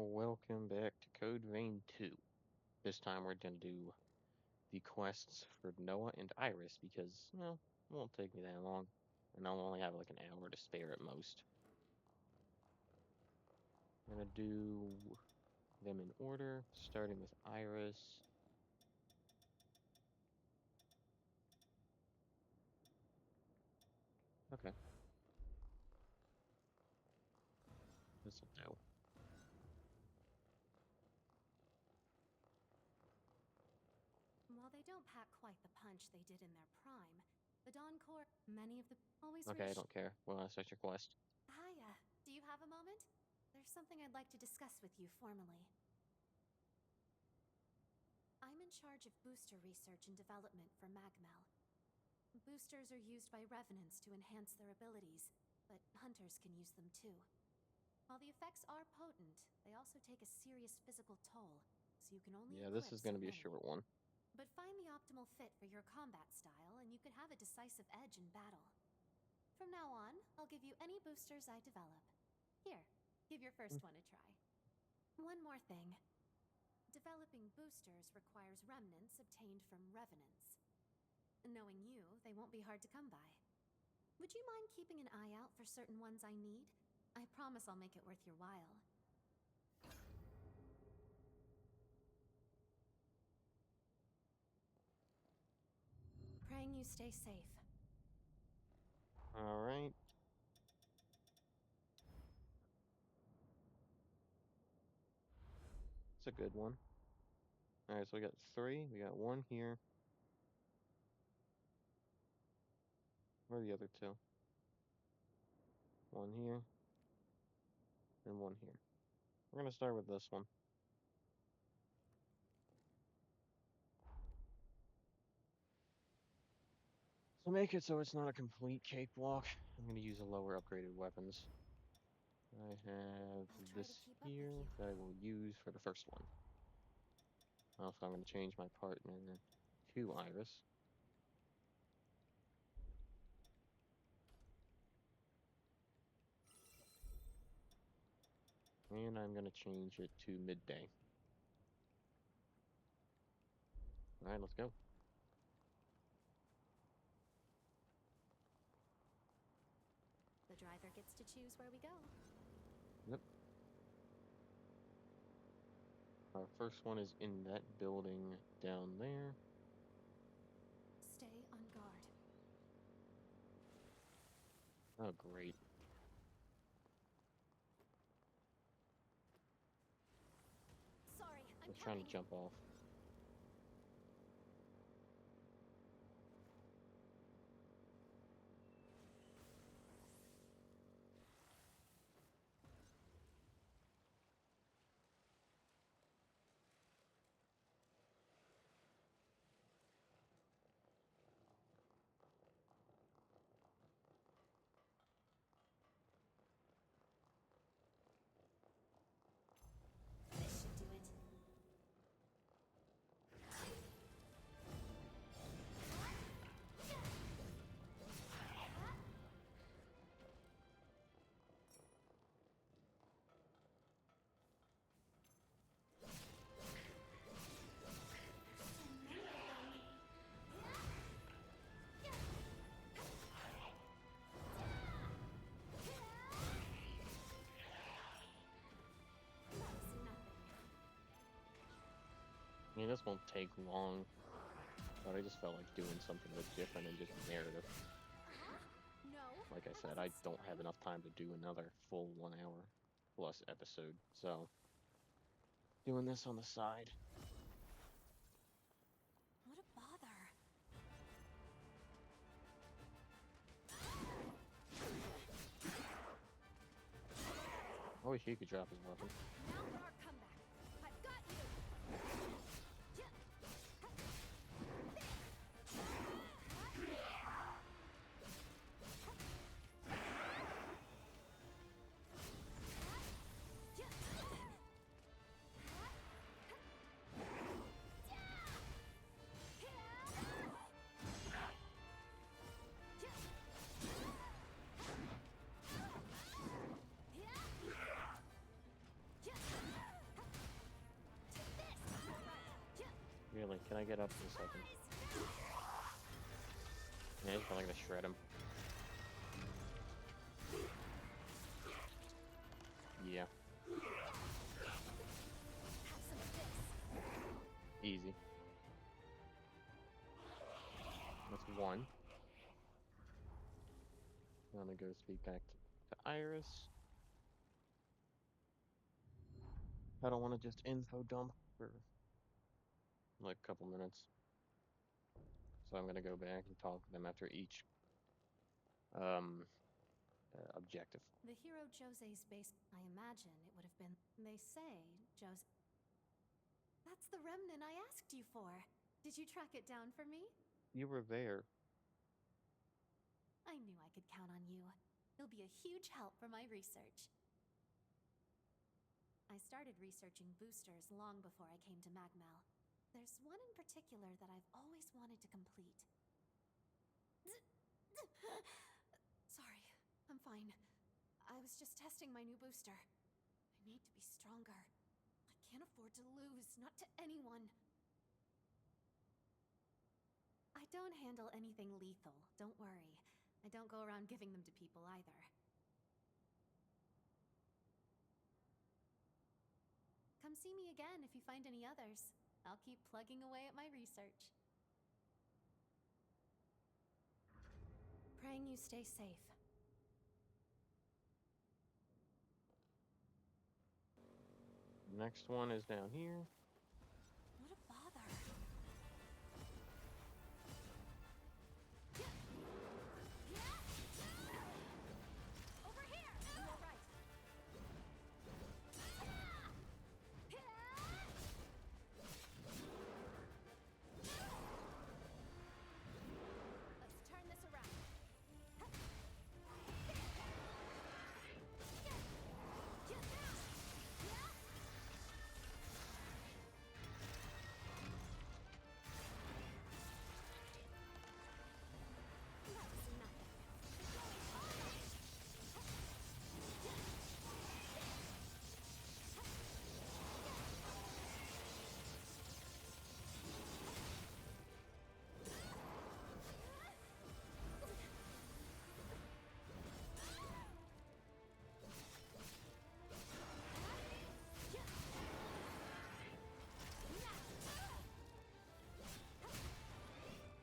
Welcome back to Code Vein 2. This time we're going to do the quests for Noah and Iris because, well, it won't take me that long. And I'll only have like an hour to spare at most. I'm going to do them in order, starting with Iris. Okay. This'll do. While they don't pack quite the punch they did in their prime, the Dawn Corps, many of the always Okay, I don't care. Well, start your quest. Hiya, do you have a moment? There's something I'd like to discuss with you formally. I'm in charge of booster research and development for Magmel. Boosters are used by revenants to enhance their abilities, but hunters can use them too. While the effects are potent, they also take a serious physical toll, so you can only Yeah, this equip is so going to be a many. short one. But find the optimal fit for your combat style, and you could have a decisive edge in battle. From now on, I'll give you any boosters I develop. Here, give your first one a try. One more thing. Developing boosters requires remnants obtained from revenants. Knowing you, they won't be hard to come by. Would you mind keeping an eye out for certain ones I need? I promise I'll make it worth your while. Praying you stay safe. All right. It's a good one. All right, so we got 3. We got 1 here. Where are the other 2? 1 here. And 1 here. We're going to start with this one. To make it so it's not a complete cakewalk, I'm going to use a lower upgraded weapons. I have this here that I will use for the first one. Also, I'm going to change my partner to Iris. And I'm going to change it to midday. Alright, let's go. The driver gets to choose where we go. Yep. Our first one is in that building down there. Stay on guard. Oh, great. Sorry, I I'm was trying to coming. jump off. This should do it. I mean, this won't take long, but I just felt like doing something a bit different and just narrative. No, Like I that said, wasn't I don't staring. have enough time to do another full 1 hour plus episode, so doing this on the side. What a bother. I wish he could drop his weapon. Now for our comeback. I've got you. Can I get up in a second? Yeah, he's probably gonna shred him. Yeah. Easy. That's one. I'm gonna go speak back to Iris. I don't want to just info dump for like a couple minutes. So I'm gonna go back and talk to them after each objective. The hero Jose's base, I imagine it would have been. They say Jose. That's the remnant I asked you for. Did you track it down for me? You were there. I knew I could count on you. You'll be a huge help for my research. I started researching boosters long before I came to Magmel. There's one in particular that I've always wanted to complete. Sorry, I'm fine. I was just testing my new booster. I need to be stronger. I can't afford to lose, not to anyone. I don't handle anything lethal, don't worry. I don't go around giving them to people either. Come see me again if you find any others. I'll keep plugging away at my research. Praying you stay safe. Next one is down here. What a bother. Over here! You're right. Let's turn this around.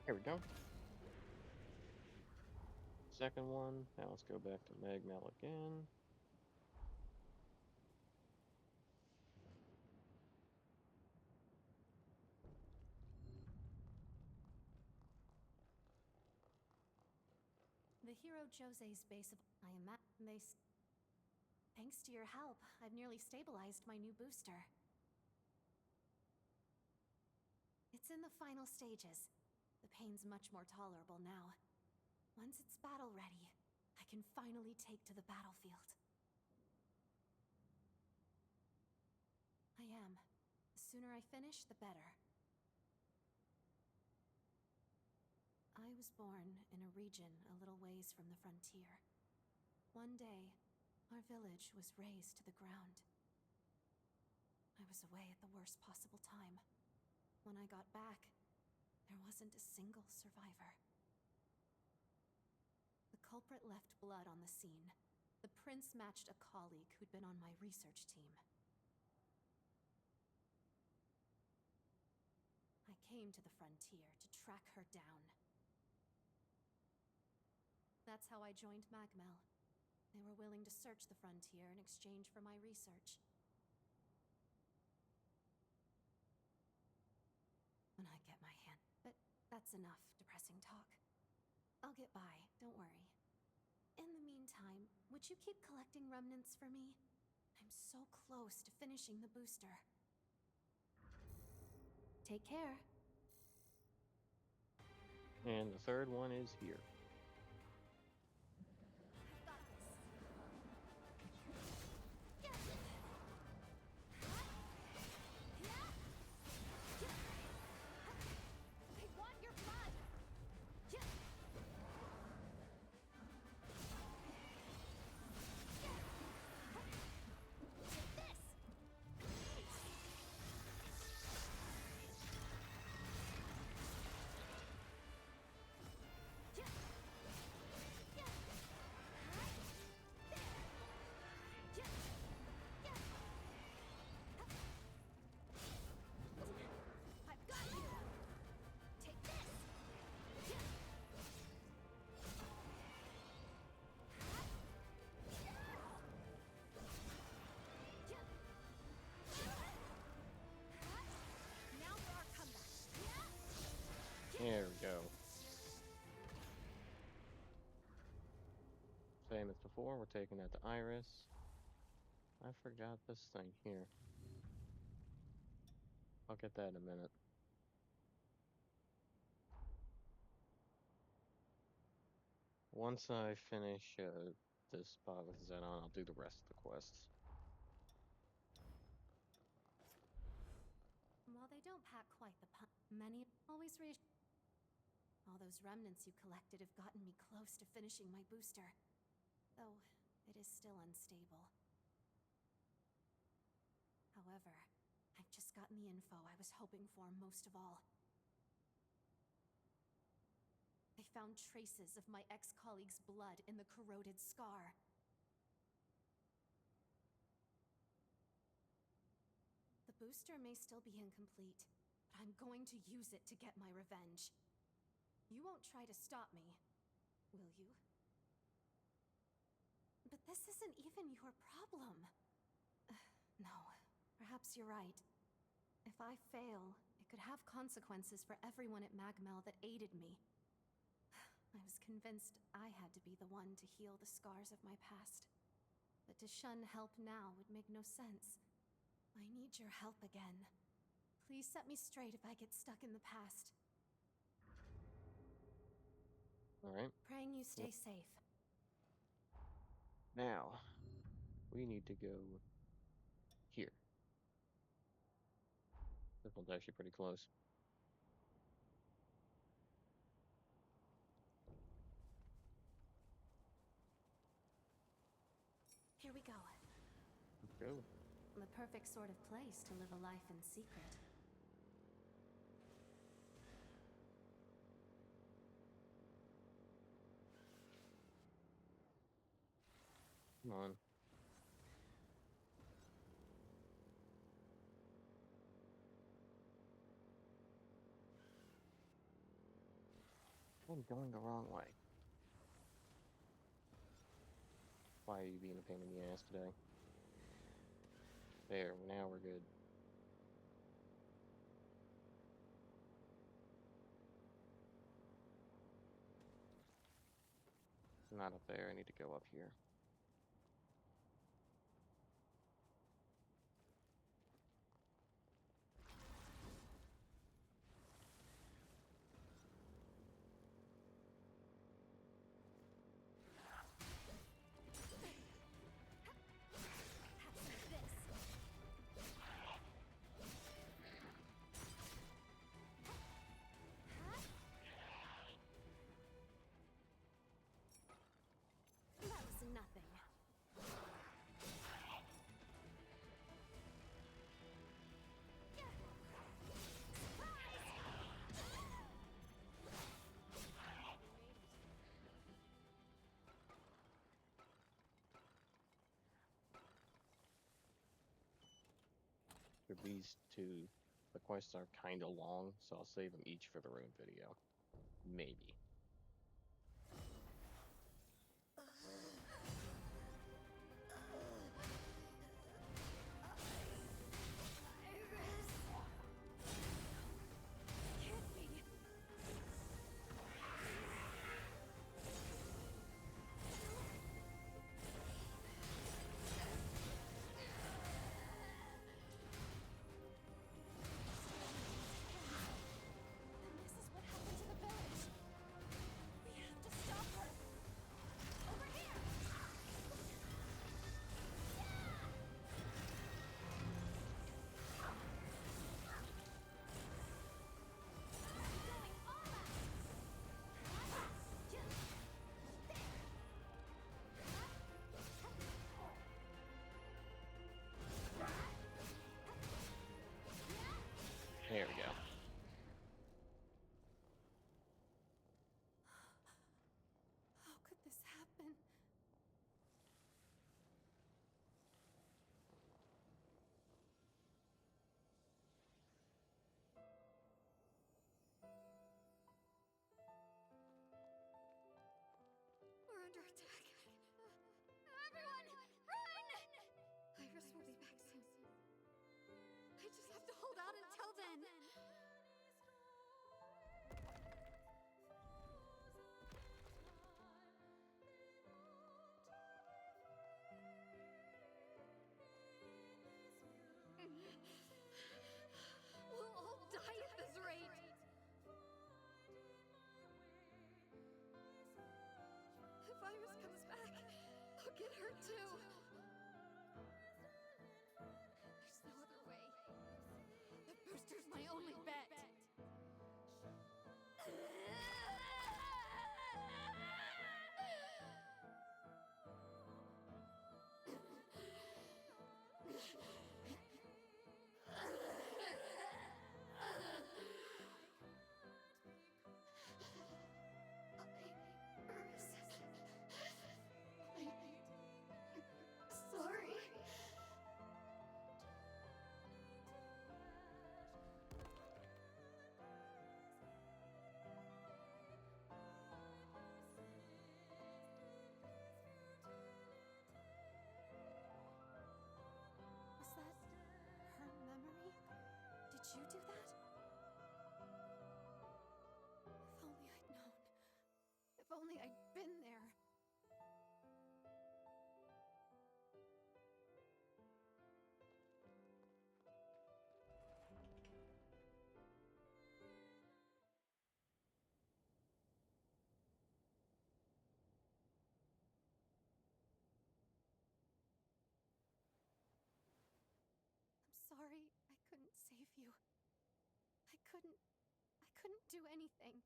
There we go. Second one. Now let's go back to Magmel again. The hero Jose's base of I imagine they. Thanks to your help, I've nearly stabilized my new booster. It's in the final stages. The pain's much more tolerable now. Once it's battle ready, I can finally take to the battlefield. I am. The sooner I finish, the better. I was born in a region a little ways from the frontier. One day, our village was razed to the ground. I was away at the worst possible time. When I got back, there wasn't a single survivor. The culprit left blood on the scene. The prince matched a colleague who'd been on my research team. I came to the frontier to track her down. That's how I joined Magmel. They were willing to search the frontier in exchange for my research. When I get my hand... But that's enough depressing talk. I'll get by, don't worry. In the meantime, would you keep collecting remnants for me? I'm so close to finishing the booster. Take care. And the third one is here. Same as before, we're taking that to Iris. I forgot this thing here. I'll get that in a minute. Once I finish this spot with Zenon, I'll do the rest of the quests. While they don't pack quite the punch, many always reassure. All those remnants you collected have gotten me close to finishing my booster, though it is still unstable. However, I've just gotten the info I was hoping for most of all. I found traces of my ex-colleague's blood in the corroded scar. The booster may still be incomplete, but I'm going to use it to get my revenge. You won't try to stop me, will you? But this isn't even your problem. No, perhaps you're right. If I fail, it could have consequences for everyone at Magmel that aided me. I was convinced I had to be the one to heal the scars of my past. But to shun help now would make no sense. I need your help again. Please set me straight if I get stuck in the past. Alright. Praying you stay safe. Now, we need to go here. This one's actually pretty close. Here we go. Let's go. The perfect sort of place to live a life in secret. Come on. I'm going the wrong way. Why are you being a pain in the ass today? There, now we're good. Not up there, I need to go up here. That was nothing. For these two, the quests are kind of long, so I'll save them each for the rune video. Maybe. This is what happened to the village. We have to stop her. Over here. Going all out. There we go. How could this happen? We're under attack. Everyone, run! Iris will be back soon. I just have to hold out until then. It hurt too. There's no other way. The booster's my only bet. Sorry. Was that her memory? Did you do that? If only I'd known. If only I'd been there. I'm sorry I couldn't save you. I couldn't do anything.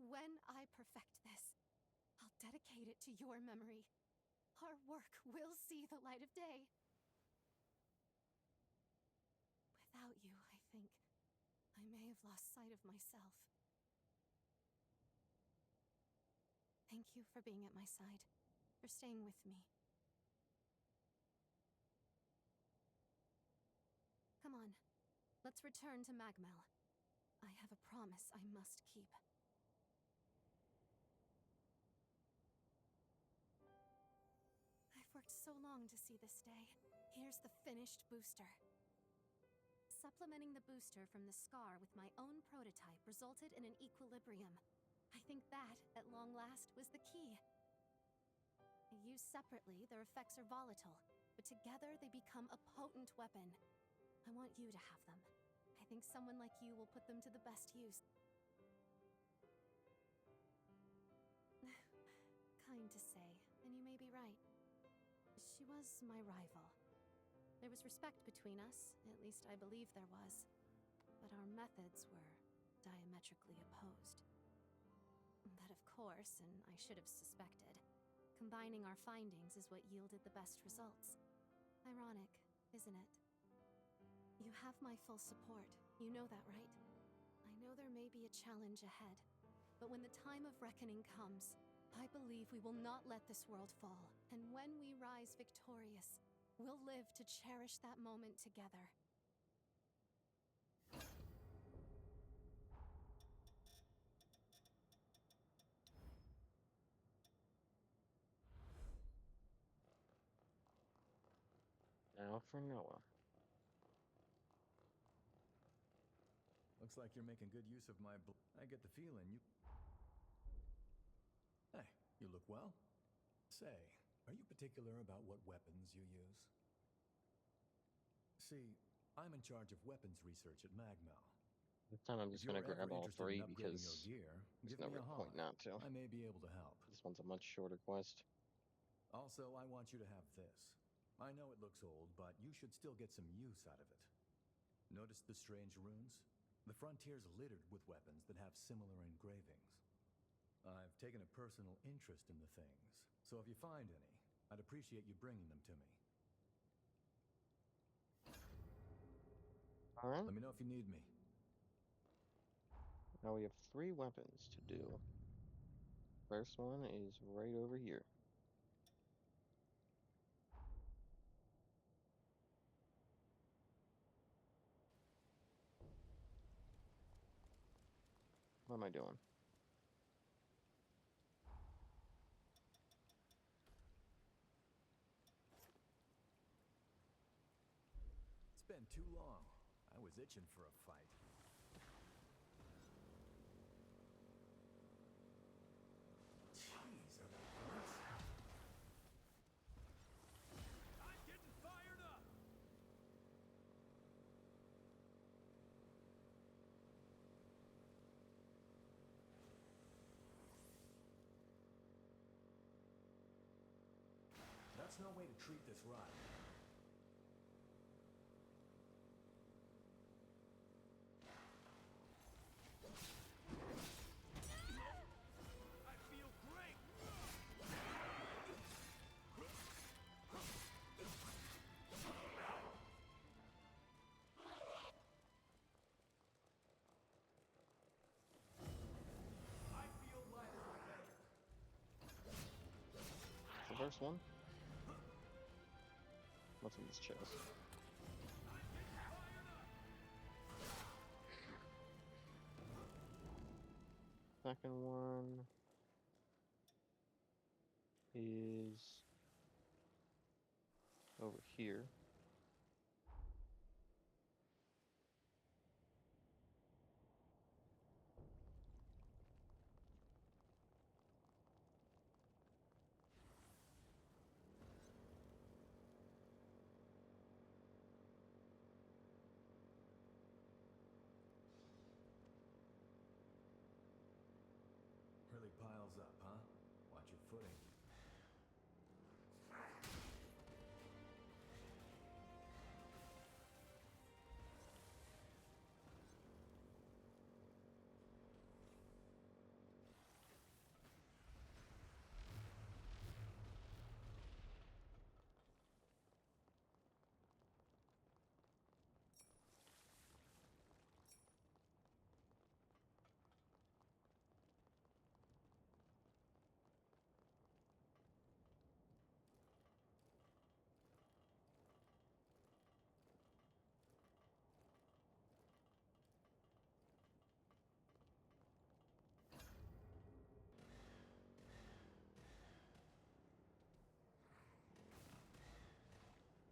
When I perfect this, I'll dedicate it to your memory. Our work will see the light of day. Without you, I think, I may have lost sight of myself. Thank you for being at my side, for staying with me. Come on, let's return to Magmel. I have a promise I must keep. I've worked so long to see this day. Here's the finished booster. Supplementing the booster from the Scar with my own prototype resulted in an equilibrium. I think that, at long last, was the key. Used separately, their effects are volatile, but together they become a potent weapon. I want you to have them. I think someone like you will put them to the best use. Kind to say, and you may be right. She was my rival. There was respect between us, at least I believe there was. But our methods were diametrically opposed. But of course, and I should have suspected, combining our findings is what yielded the best results. Ironic, isn't it? You have my full support. You know that, right? I know there may be a challenge ahead, but when the time of reckoning comes, I believe we will not let this world fall. And when we rise victorious, we'll live to cherish that moment together. Now for Noah. Looks like you're making good use of my I get the feeling you... Hey, you look well. Say, are you particular about what weapons you use? See, I'm in charge of weapons research at Magmel. This time I'm If just gonna you're ever grab all interested in three upgrading your because gear, there's give no me a real holler. point not to. I may be able to help. This one's a much shorter quest. Also, I want you to have this. I know it looks old, but you should still get some use out of it. Notice the strange runes? The frontier's littered with weapons that have similar engravings. I've taken a personal interest in the things, so if you find any, I'd appreciate you bringing them to me. Alright, Let me know if you need me. now we have 3 weapons to do. First one is right over here. What am I doing? It's been too long. I was itching for a fight. Jeez, are they birds? I'm getting fired up! no way to treat this right. I feel great! I feel lighter than ever. The first one. What's in this chest? Second one is over here. Really piles up, huh? Watch your footing.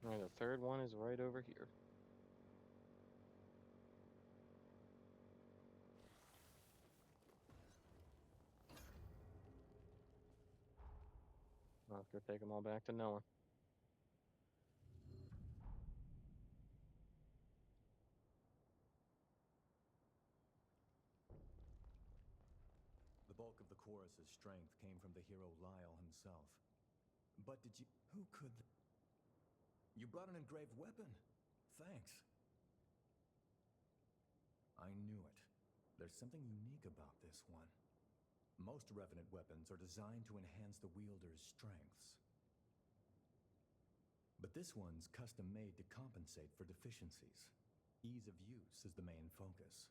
Alright, the third one is right over here. I'll have to take them all back to Noah. The bulk of the chorus's strength came from the hero Lyle himself. But did you... Who could... You brought an engraved weapon. Thanks. I knew it. There's something unique about this one. Most Revenant weapons are designed to enhance the wielder's strengths. But this one's custom-made to compensate for deficiencies. Ease of use is the main focus.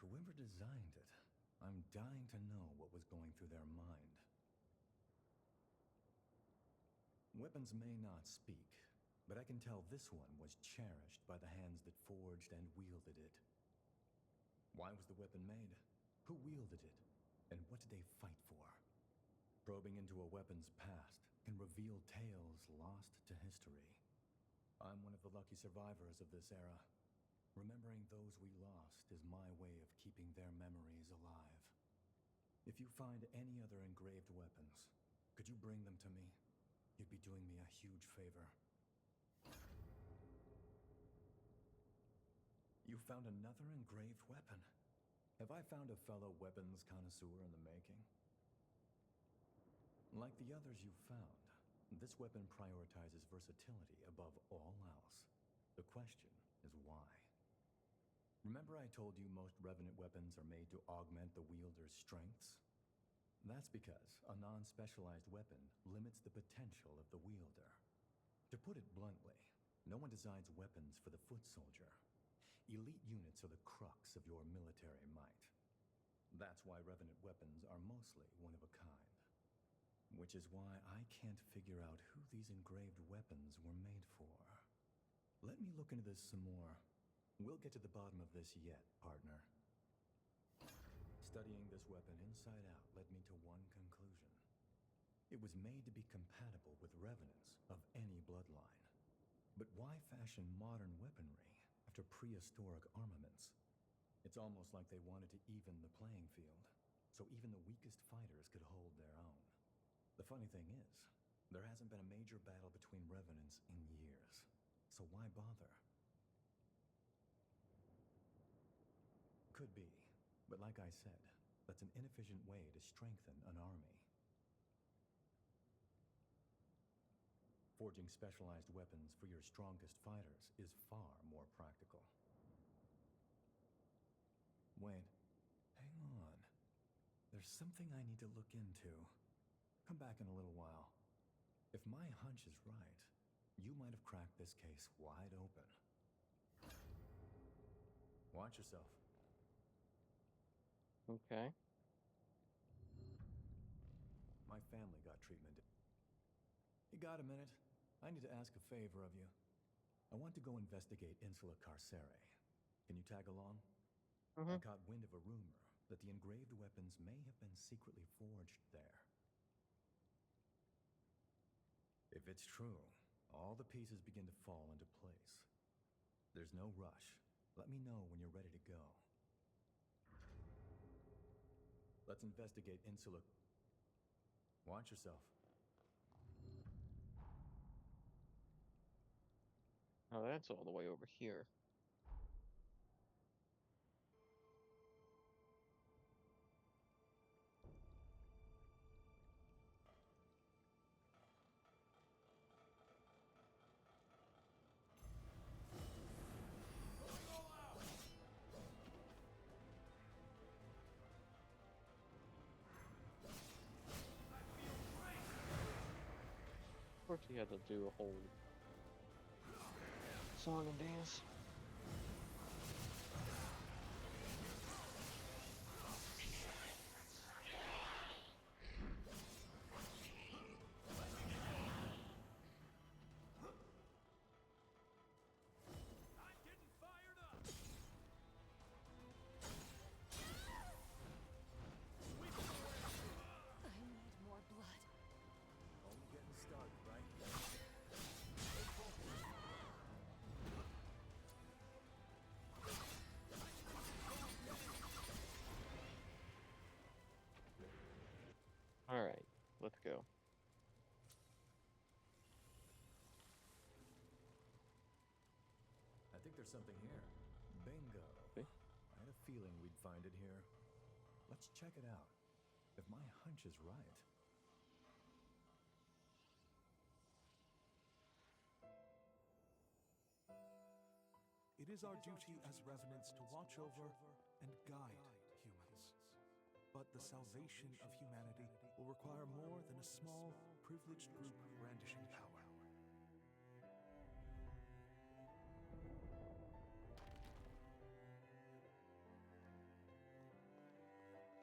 Whoever designed it, I'm dying to know what was going through their mind. Weapons may not speak, but I can tell this one was cherished by the hands that forged and wielded it. Why was the weapon made? Who wielded it? And what did they fight for? Probing into a weapon's past can reveal tales lost to history. I'm one of the lucky survivors of this era. Remembering those we lost is my way of keeping their memories alive. If you find any other engraved weapons, could you bring them to me? You'd be doing me a huge favor. You found another engraved weapon. Have I found a fellow weapons connoisseur in the making? Like the others you've found, this weapon prioritizes versatility above all else. The question is why? Remember I told you most Revenant weapons are made to augment the wielder's strengths? That's because a non-specialized weapon limits the potential of the wielder. To put it bluntly, no one designs weapons for the foot soldier. Elite units are the crux of your military might. That's why Revenant weapons are mostly one of a kind. Which is why I can't figure out who these engraved weapons were made for. Let me look into this some more. We'll get to the bottom of this yet, partner. Studying this weapon inside out led me to one conclusion. It was made to be compatible with revenants of any bloodline. But why fashion modern weaponry after prehistoric armaments? It's almost like they wanted to even the playing field, so even the weakest fighters could hold their own. The funny thing is, there hasn't been a major battle between revenants in years, so why bother? Could be, but like I said, that's an inefficient way to strengthen an army. Forging specialized weapons for your strongest fighters is far more practical. Wait, hang on. There's something I need to look into. Come back in a little while. If my hunch is right, you might have cracked this case wide open. Watch yourself. Okay. My family got treatment. You got a minute? I need to ask a favor of you. I want to go investigate Insula Carcere. Can you tag along? I caught wind of a rumor that the engraved weapons may have been secretly forged there. If it's true, all the pieces begin to fall into place. There's no rush. Let me know when you're ready to go. Let's investigate Insula. Watch yourself. Oh, that's all the way over here. Of course, he had to do a whole song and dance. I need more blood. Only getting started, right? Alright, let's go. I think there's something here. Bingo. Okay. I had a feeling we'd find it here. Let's check it out. If my hunch is right. It is our duty as revenants to watch over and guide humans. But the salvation of humanity will require more than a small, privileged group brandishing power.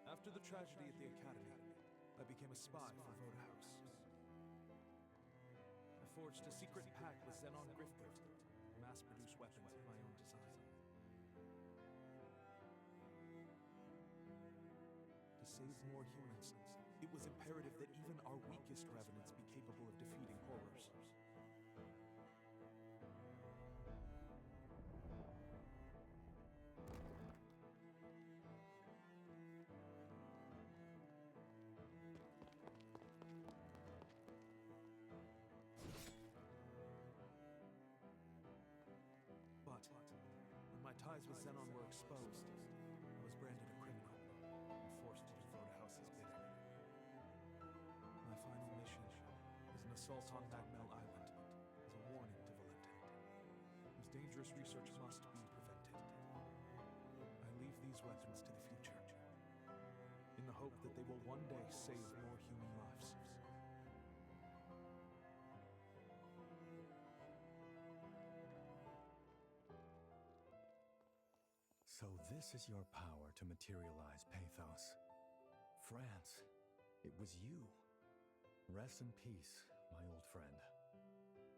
After the tragedy at the Academy, I became a spy for Voda House. I forged a secret pact with Xenon Griftfoot to mass-produce weapons of my own design. To save more humans, it was imperative that even our weakest revenants be capable of defeating horrors. But when my ties with Xenon were exposed, I was branded a criminal and forced to do Voda House's bidding. My final mission is an assault on Bagnell Island as a warning to Valente, whose dangerous research must be prevented. I leave these weapons to the future, in the hope that they will one day save more human lives. So this is your power to materialize pathos. France, it was you. Rest in peace, my old friend.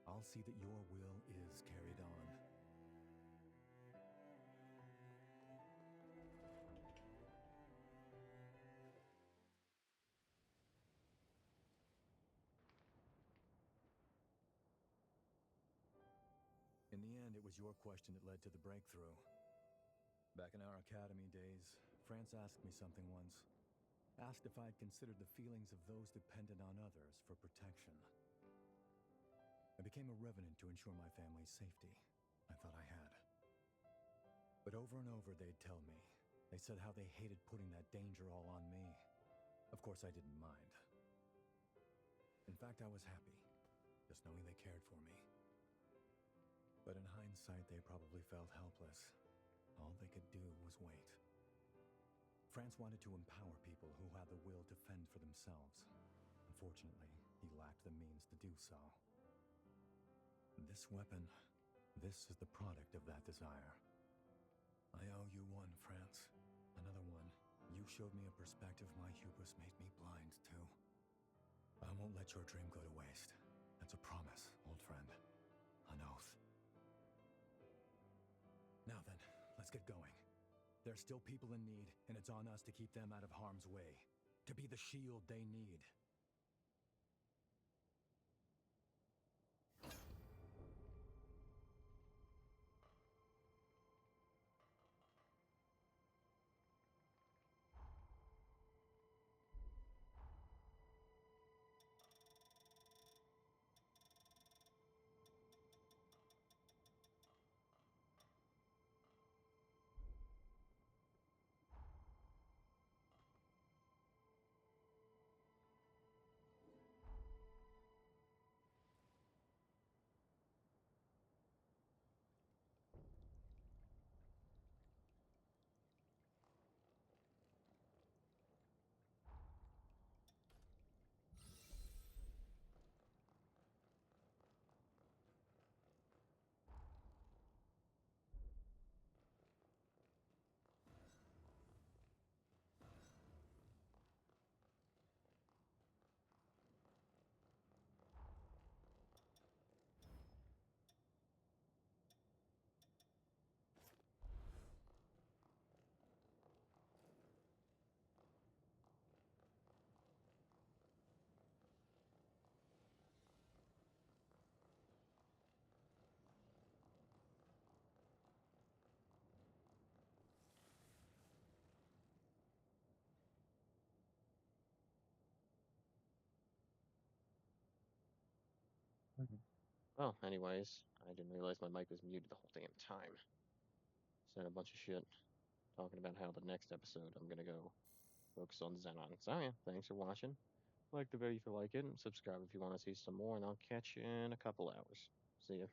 I'll see that your will is carried on. In the end, it was your question that led to the breakthrough. Back in our academy days, France asked me something once. Asked if I'd considered the feelings of those dependent on others for protection. I became a revenant to ensure my family's safety. I thought I had. But over and over they'd tell me. They said how they hated putting that danger all on me. Of course I didn't mind. In fact, I was happy. just knowing they cared for me. But in hindsight, they probably felt helpless. All they could do was wait. France wanted to empower people who had the will to fend for themselves. Unfortunately, he lacked the means to do so. This weapon, this is the product of that desire. I owe you one, France. Another one. You showed me a perspective my hubris made me blind to. I won't let your dream go to waste. That's a promise, old friend. An oath. Now then, let's get going. There's still people in need, and it's on us to keep them out of harm's way. To be the shield they need. Well, anyways, I didn't realize my mic was muted the whole damn time. Said a bunch of shit talking about how the next episode I'm gonna go focus on Xenon. So yeah, thanks for watching. Like the video if you like it, and subscribe if you want to see some more, and I'll catch you in a couple hours. See ya.